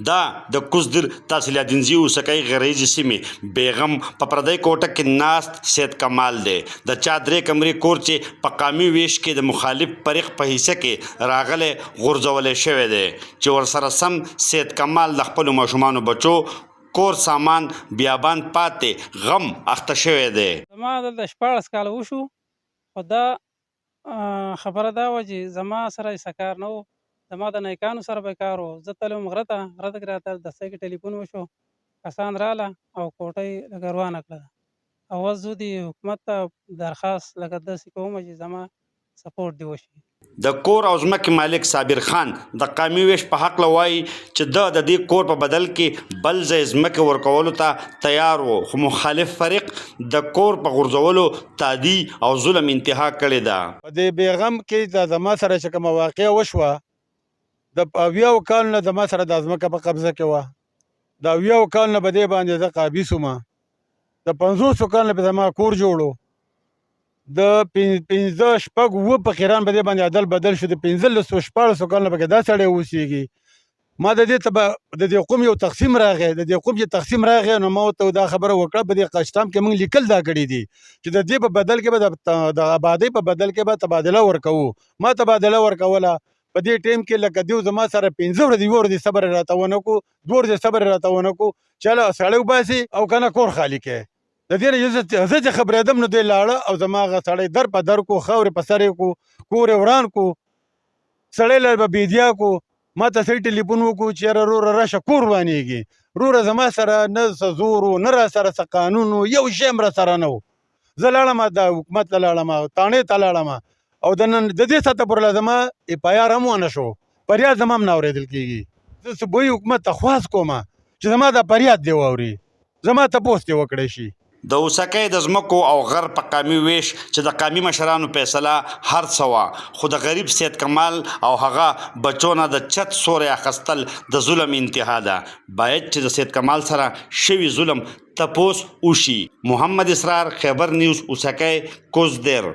دا د کوزدر تحصیلاتنځي اوسکۍ غریزي سیمې بیغم په پردی کوټه کې ناست سید کمال دی. د چا درې کمرې کور چې په قامي ویش کې د مخالف فریق په حصه کې راغلی غورځولی شوی دی چې ورسره سم سید کمال د خپلو ماشومانو بچو کور سامان بیابان پاتې غم اخته شوی دی. زما دلته 14 کاله وشو، خو دا خبره دا وه چې زما سره هېڅ کار نه و، زما د نیکانو سره به کار و. زه تللی وم غره ته، غره ته کې راته دستۍ کې ټلیفون وشو، کسان راله او کوټه یې لږ روانه کړله. او اوس زه دې حکومت ته درخواست لکه داسې کوم چې زما سپورټ دې وشي. د کور او ځمکې مالک صابر خان د قامي ویش په هکله وایي چې د دې کور په بدل کې بل ځای ځمکې ورکولو ته تیار و، خو مخالف فریق د کور په غورځولو تادي او ظلم انتها کړې ده. په دې بیغم کې د زما سره چې کومه واقعه وشوه، د 80 کالو نه زما سره دا ځمکه په قبضه کې وه. د 80 کالو نه په دې باندې زه قابض وم. د 50 کالو نه په زما کور جوړ و. د 15 شپږ اووه فقیران په دې باندې عدل بدل شو. د 15 14 کالو نه پکې دا سړی اوسېږي. ما د دې قوم یو تقسیم راغی، د دې قوم چې تقسیم راغی نو ما ورته دا خبره وکړه، په دې قشتام کې موږ لیکل دا کړي دي چې د دې په بدل کې به د آبادۍ په بدل کې به تبادله ورکوو. ما تبادله ورکوله. په دې ټیم کې لکه دیو زما سره 15 ورځې یوه ورځې صبر یې راته ونه کړو، 2 ورځې صبر یې راته ونه کړو چې هله سړی وباسي او که نه کور خالي کړي. د دې نه زه چې خبرېدم نو دوی لاړه او زما هغه سړی در په در کو، خاورې په سر یې کو، کور یې وران کو، سړی له به بېدیا کو. ما ته سړي ټلیفون وکړو چې یاره وروره راشه کور روانېږي. وروره زما سره نه څه زور و، نه را سره څه قانون و، یو شی هم را سره نه و. زه لاړم د حکومت ته لاړم، تاڼې ته لاړم او د نن د دې ساعته پورې زما FIR هم ونه شو، فریاد زما هم نه اورېدل کېږي. زه صوبایي حکومت ته خواست کوم چې زما دا فریاد دې واوري، زما تپوس دې وکړی شي. د اوسکۍ د ځمکو او غر په قامي ویش چې د قامي مشرانو فیصله هر څه وه، خو د غریب سید کمال او هغه بچو نه د چت سوری اخیستل د ظلم انتها ده. باید چې د سید کمال سره شوي ظلم تپوس وشي. محمد اسرار، خیبر نیوز، اوسکۍ، کوزدر.